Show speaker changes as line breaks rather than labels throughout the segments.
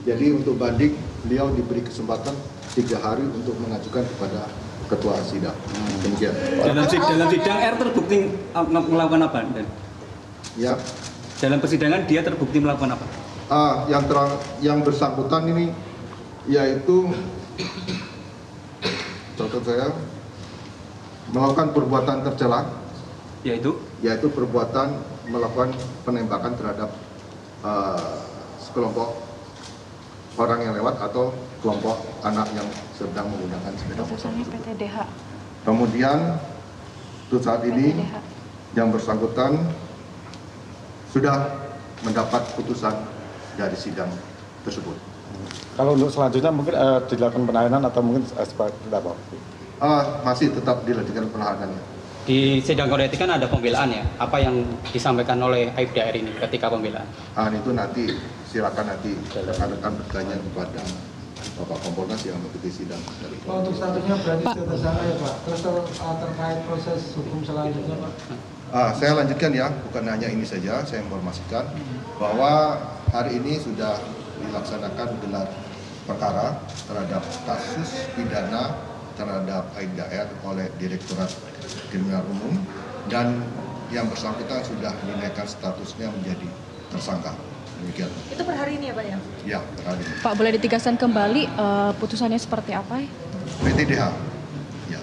Jadi untuk banding, beliau diberi kesempatan 3 hari untuk mengajukan kepada ketua sidang. Demikian.
Dalam sidang R terbukti melakukan apa? Dan
Ya.
dalam persidangan dia terbukti melakukan apa?
Yang bersangkutan ini yaitu contoh saya melakukan perbuatan tercela, yaitu perbuatan melakukan penembakan terhadap sekelompok orang yang lewat atau kelompok anak yang sedang menggunakan sepeda motor.
PTDH.
Kemudian untuk saat ini
PTDH.
yang bersangkutan sudah mendapat putusan dari sidang tersebut.
Kalau untuk selanjutnya mungkin dilakukan penahanan atau mungkin seperti apa?
Masih tetap dilanjutkan penahanannya.
Di sidang kode etik kan ada pembelaan ya. Apa yang disampaikan oleh Aibda R ini ketika pembelaan?
Itu nanti silakan nanti rekan-rekan bertanya kepada Bapak Kompolnas yang mengikuti sidang.
Untuk statusnya berarti sudah tersangka ya Pak. Terus terkait proses hukum selanjutnya Pak.
Saya lanjutkan ya, bukan hanya ini saja, saya informasikan bahwa hari ini sudah dilaksanakan gelar perkara terhadap kasus pidana terhadap Aibda R oleh Direktorat Kriminal Umum dan yang bersangkutan sudah dinaikkan statusnya menjadi tersangka. Demikian.
Itu per hari ini ya Pak ya?
Ya, per hari ini.
Pak, boleh ditegaskan kembali putusannya seperti apa ya?
PTDH. Ya.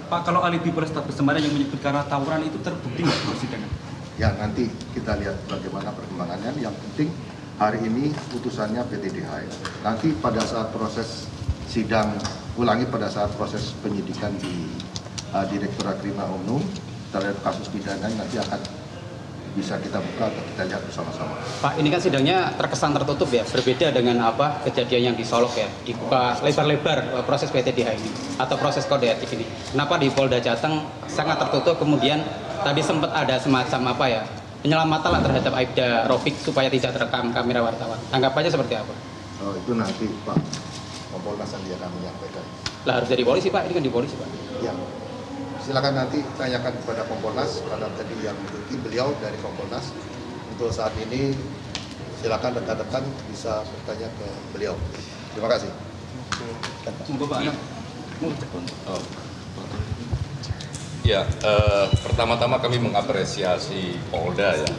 Pak, kalau alibi Polrestabes Semarang yang menyebut karena tawuran itu terbukti nggak di persidangan?
Ya, nanti kita lihat bagaimana perkembangannya. Yang penting hari ini putusannya PTDH. Nanti pada saat proses sidang ulangi, pada saat proses penyidikan di Direktorat Kriminal Umum terhadap kasus pidana nanti akan bisa kita buka atau kita lihat bersama-sama.
Pak, ini kan sidangnya terkesan tertutup ya, berbeda dengan apa kejadian yang di Solok ya, dibuka lebar-lebar proses PTDH ini atau proses kode etik ini. Kenapa di Polda Jateng sangat tertutup, kemudian tadi sempat ada semacam apa ya, penyelamatan lah terhadap Aibda Rofik supaya tidak terekam kamera wartawan. Tanggapannya seperti apa?
Itu nanti Pak Kompolnas yang akan menyampaikan.
Lah harus dari polisi Pak, ini kan di polisi Pak.
Ya, silakan nanti tanyakan kepada Kompolnas karena tadi yang mengikuti beliau dari Kompolnas. Untuk saat ini silakan rekan-rekan bisa bertanya ke beliau. Terima kasih.
Ya, pertama-tama kami mengapresiasi Polda ya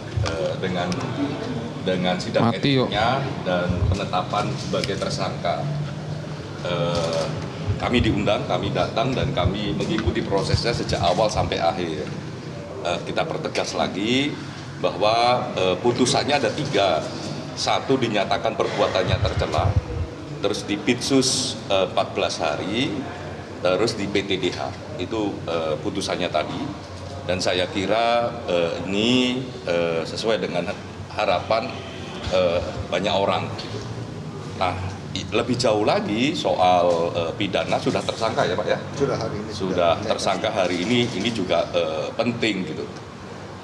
dengan sidang etiknya dan penetapan sebagai tersangka. Kami diundang, kami datang dan kami mengikuti prosesnya sejak awal sampai akhir. Kita pertegas lagi bahwa putusannya ada 3. 1 dinyatakan perbuatannya tercela, terus di Pitsus 14 hari, terus di PTDH. Itu putusannya tadi. Dan saya kira ini sesuai dengan harapan banyak orang. Gitu. Nah, lebih jauh lagi soal pidana sudah tersangka ya Pak ya?
Sudah hari ini.
Sudah tersangka hari ini juga penting gitu.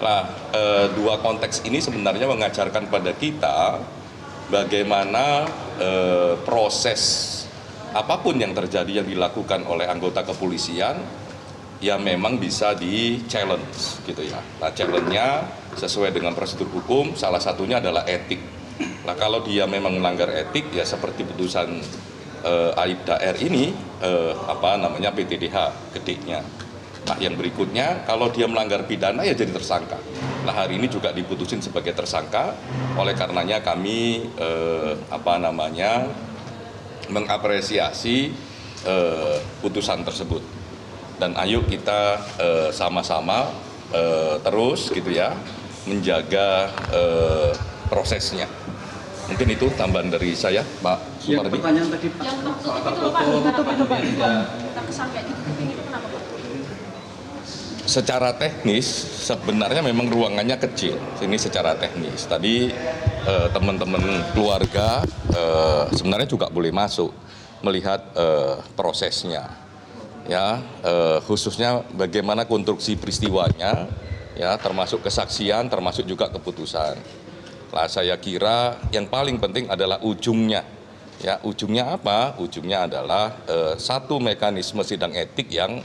Nah, 2 konteks ini sebenarnya mengajarkan pada kita bagaimana proses apapun yang terjadi yang dilakukan oleh anggota kepolisian ya memang bisa di-challenge gitu ya. Nah, challenge-nya sesuai dengan prosedur hukum, salah satunya adalah etik. Nah, kalau dia memang melanggar etik ya seperti putusan Aibda R ini PTDH gedenya. Nah, yang berikutnya kalau dia melanggar pidana ya jadi tersangka. Nah, hari ini juga diputusin sebagai tersangka. Oleh karenanya kami mengapresiasi putusan tersebut. Dan ayo kita sama-sama terus gitu ya menjaga prosesnya. Mungkin itu tambahan dari saya, Pak Supardi.
Pertanyaan tadi Pak.
Yang tertutup itu Pak, kita kesan kayak gitu itu kenapa Pak?
Secara teknis sebenarnya memang ruangannya kecil. Ini secara teknis. Tadi teman-teman keluarga sebenarnya juga boleh masuk melihat prosesnya. Ya, khususnya bagaimana konstruksi peristiwanya, ya termasuk kesaksian, termasuk juga keputusan. Nah, saya kira yang paling penting adalah ujungnya. Ya, ujungnya apa? Ujungnya adalah satu mekanisme sidang etik yang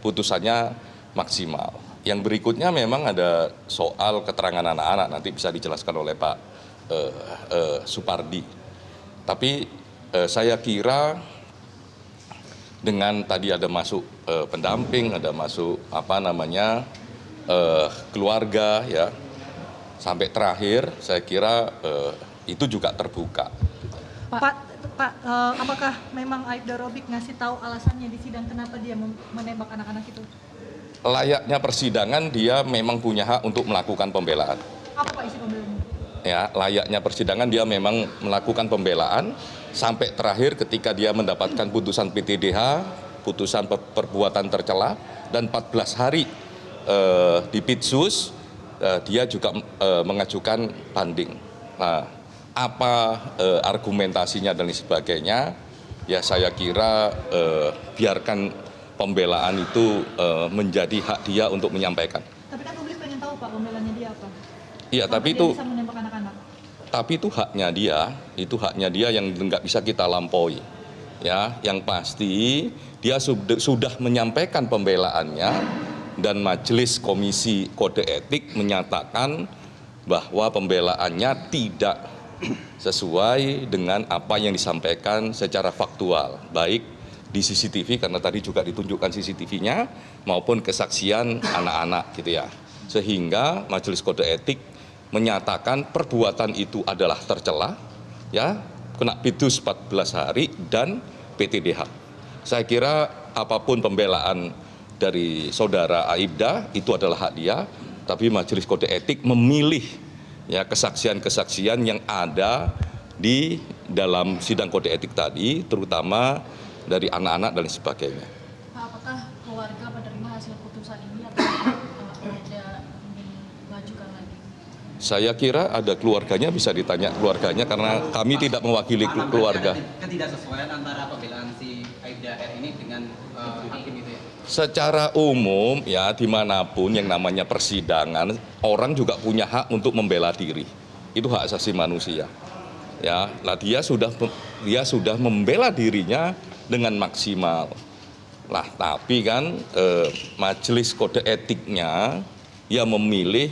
putusannya maksimal. Yang berikutnya memang ada soal keterangan anak-anak, nanti bisa dijelaskan oleh Pak Supardi. Tapi saya kira dengan tadi ada masuk pendamping, ada masuk keluarga ya, sampai terakhir saya kira itu juga terbuka.
Pak, apakah memang Aibda Robik ngasih tahu alasannya di sidang kenapa dia menembak anak-anak itu?
Layaknya persidangan dia memang punya hak untuk melakukan pembelaan.
Apa Pak isi pembelaannya?
Ya, layaknya persidangan dia memang melakukan pembelaan sampai terakhir ketika dia mendapatkan putusan PTDH, putusan perbuatan tercela, dan 14 hari di Pitsus, dia juga mengajukan banding. Nah, apa argumentasinya dan sebagainya, ya saya kira biarkan pembelaan itu menjadi hak dia untuk menyampaikan.
Tapi kan publik pengen tahu Pak pembelaannya dia apa?
Iya,
Kenapa
tapi
dia
itu
bisa menembak anak-anak?
tapi itu haknya dia yang nggak bisa kita lampaui. Ya, yang pasti dia sudah menyampaikan pembelaannya dan Majelis Komisi Kode Etik menyatakan bahwa pembelaannya tidak sesuai dengan apa yang disampaikan secara faktual, baik di CCTV karena tadi juga ditunjukkan CCTV-nya maupun kesaksian anak-anak gitu ya. Sehingga Majelis Kode Etik menyatakan perbuatan itu adalah tercela, ya, kena Pitsus 14 hari dan PTDH. Saya kira apapun pembelaan dari saudara Aibda itu adalah hak dia, tapi Majelis Kode Etik memilih ya kesaksian-kesaksian yang ada di dalam sidang kode etik tadi, terutama dari anak-anak dan sebagainya.
Pak, apakah keluarga menerima hasil putusan ini atau ada ingin mengajukan lagi?
Saya kira ada keluarganya, bisa ditanya keluarganya karena kami tidak mewakili keluarga.
Ketidaksesuaian antara pembelaan si Aibda R ini dengan hakim itu ya?
Secara umum ya dimanapun yang namanya persidangan, orang juga punya hak untuk membela diri. Itu hak asasi manusia. Ya, lah dia sudah membela dirinya dengan maksimal. Lah tapi kan Majelis Kode Etiknya ya memilih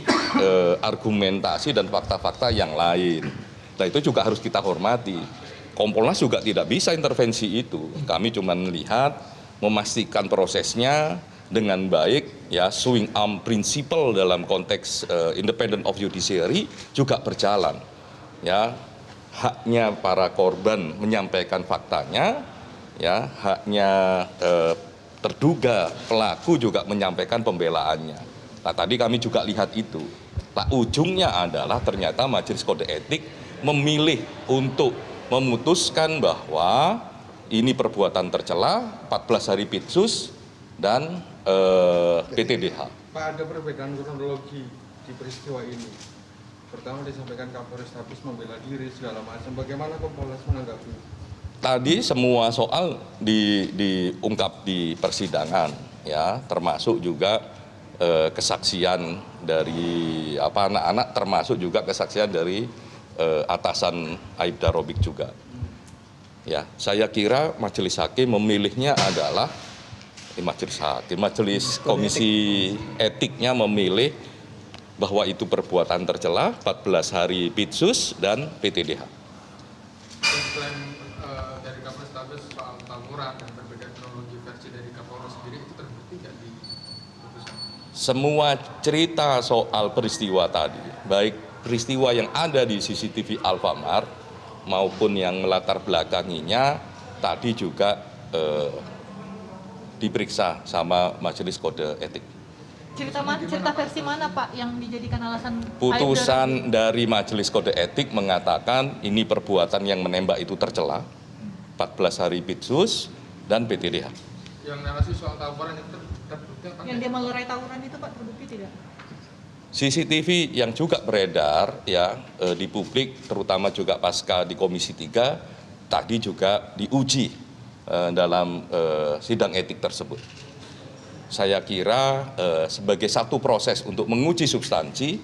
argumentasi dan fakta-fakta yang lain. Nah itu juga harus kita hormati. Kompolnas juga tidak bisa intervensi itu. Kami cuma melihat, memastikan prosesnya dengan baik, ya swing arm principle dalam konteks independent of judiciary juga berjalan. Ya, haknya para korban menyampaikan faktanya, ya haknya terduga pelaku juga menyampaikan pembelaannya. Nah tadi kami juga lihat itu. Nah ujungnya adalah ternyata Majelis Kode Etik memilih untuk memutuskan bahwa ini perbuatan tercela, 14 hari Pitsus dan PTDH.
Pak, ada perbedaan kronologi di peristiwa ini. Pertama disampaikan Kapolres habis membela diri segala macam. Bagaimana Kompolnas menanggapi?
Tadi semua soal diungkap di persidangan, ya, termasuk juga kesaksian dari anak-anak, termasuk juga kesaksian dari atasan Aibda Robik juga. Ya, saya kira majelis hakim memilihnya adalah majelis komisi etiknya memilih bahwa itu perbuatan tercela, 14 hari Pitsus dan PTDH.
Klaim dari Kapolres Tabes soal tawuran dan berbeda kronologi versi dari Kapolres sendiri itu terbukti nggak di putusan?
Semua cerita soal peristiwa tadi, baik peristiwa yang ada di CCTV Alfamart maupun yang melatar belakanginya tadi juga diperiksa sama Majelis Kode Etik.
Cerita versi mana Pak yang dijadikan alasan?
Putusan dari Majelis Kode Etik mengatakan ini perbuatan yang menembak itu tercela, 14 hari Pitsus dan PTDH.
Yang narasi soal tawuran itu terbukti apa?
Yang dia melerai tawuran itu Pak terbukti tidak?
CCTV yang juga beredar ya di publik, terutama juga pasca di Komisi 3 tadi juga diuji dalam sidang etik tersebut. Saya kira sebagai satu proses untuk menguji substansi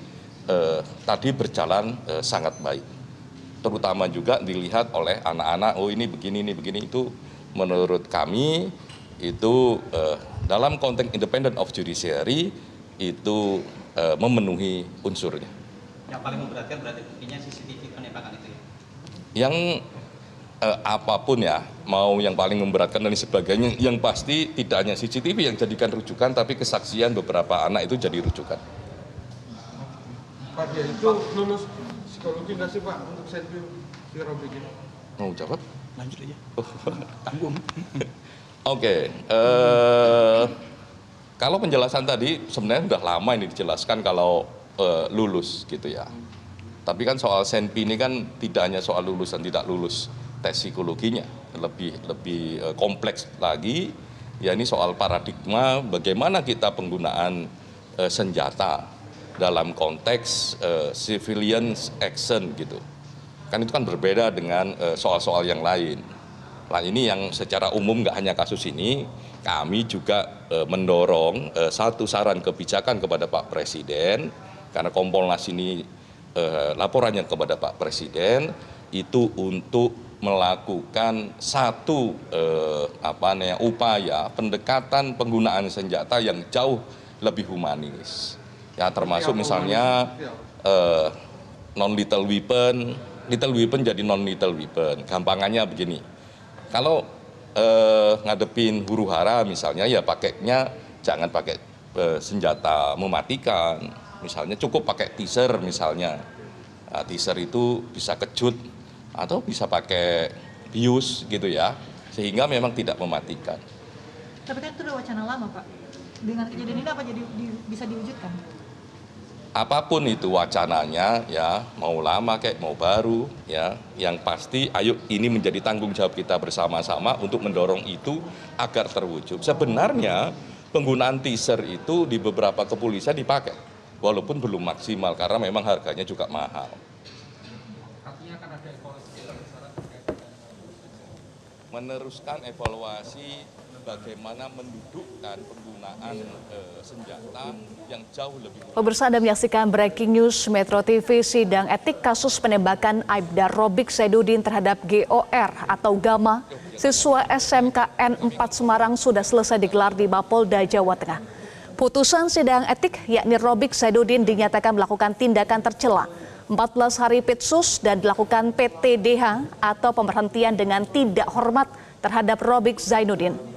tadi berjalan sangat baik. Terutama juga dilihat oleh anak-anak, oh ini begini itu menurut kami itu dalam konteks independent of judiciary itu memenuhi unsurnya.
Yang paling memberatkan berarti buktinya CCTV kan ya?
Yang apapun ya, mau yang paling memberatkan dan sebagainya, yang pasti tidak hanya CCTV yang jadikan rujukan, tapi kesaksian beberapa anak itu jadi rujukan.
Pak, dia itu lulus psikologi nggak sih Pak untuk senpi si Robik ini?
Mau jawab?
Lanjut aja.
Oh.
Tanggung.
Oke, kalau penjelasan tadi sebenarnya sudah lama ini dijelaskan kalau lulus gitu ya. Tapi kan soal senpi ini kan tidak hanya soal lulus dan tidak lulus tes psikologinya, lebih kompleks lagi. Ya ini soal paradigma bagaimana kita penggunaan senjata dalam konteks civilian action gitu. Kan itu kan berbeda dengan soal-soal yang lain. Nah ini yang secara umum nggak hanya kasus ini, kami juga mendorong satu saran kebijakan kepada Pak Presiden, karena Kompolnas ini laporannya kepada Pak Presiden, itu untuk melakukan satu upaya pendekatan penggunaan senjata yang jauh lebih humanis. Ya termasuk misalnya non-lethal weapon, lethal weapon jadi non-lethal weapon. Gampangannya begini. Kalau ngadepin huru-hara misalnya ya pakainya jangan pakai senjata mematikan, misalnya cukup pakai teaser misalnya. Nah, teaser itu bisa kejut atau bisa pakai bius gitu ya, sehingga memang tidak mematikan.
Tapi kan itu udah wacana lama Pak. Dengan kejadian ini apa jadi bisa diwujudkan?
Apapun itu wacananya ya, mau lama kayak mau baru ya, yang pasti ayo ini menjadi tanggung jawab kita bersama-sama untuk mendorong itu agar terwujud. Sebenarnya penggunaan teaser itu di beberapa kepolisian dipakai walaupun belum maksimal karena memang harganya juga mahal.
Artinya akan ada evaluasi
Meneruskan evaluasi bagaimana mendudukkan penggunaan senjata yang jauh lebih.
Pemirsa, Anda menyaksikan Breaking News Metro TV. Sidang etik kasus penembakan Aibda Robik Zainuddin terhadap GOR atau Gama, siswa SMKN 4 Semarang sudah selesai digelar di Mapolda Jawa Tengah. Putusan sidang etik yakni Robik Zainuddin dinyatakan melakukan tindakan tercela, 14 hari pitsus dan dilakukan PTDH atau pemberhentian dengan tidak hormat terhadap Robik Zainuddin.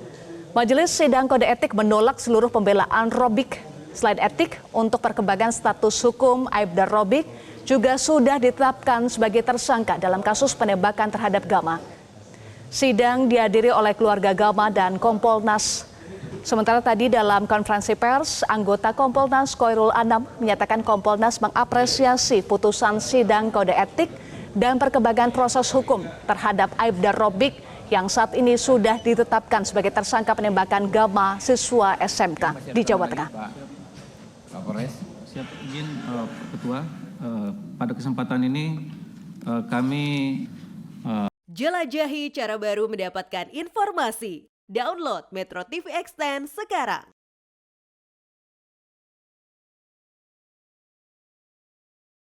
Majelis Sidang Kode Etik menolak seluruh pembelaan Robik. Selain etik, untuk perkembangan status hukum Aibda Robik juga sudah ditetapkan sebagai tersangka dalam kasus penembakan terhadap Gama. Sidang dihadiri oleh keluarga Gama dan Kompolnas. Sementara tadi dalam konferensi pers, anggota Kompolnas Khoirul Anam menyatakan Kompolnas mengapresiasi putusan Sidang Kode Etik dan perkembangan proses hukum terhadap Aibda Robik yang saat ini sudah ditetapkan sebagai tersangka penembakan Gama siswa SMK di Jawa Tengah.
Pak Polres, siap izin Ketua. Pada kesempatan ini kami
jelajahi cara baru mendapatkan informasi. Download Metro TV Extend sekarang.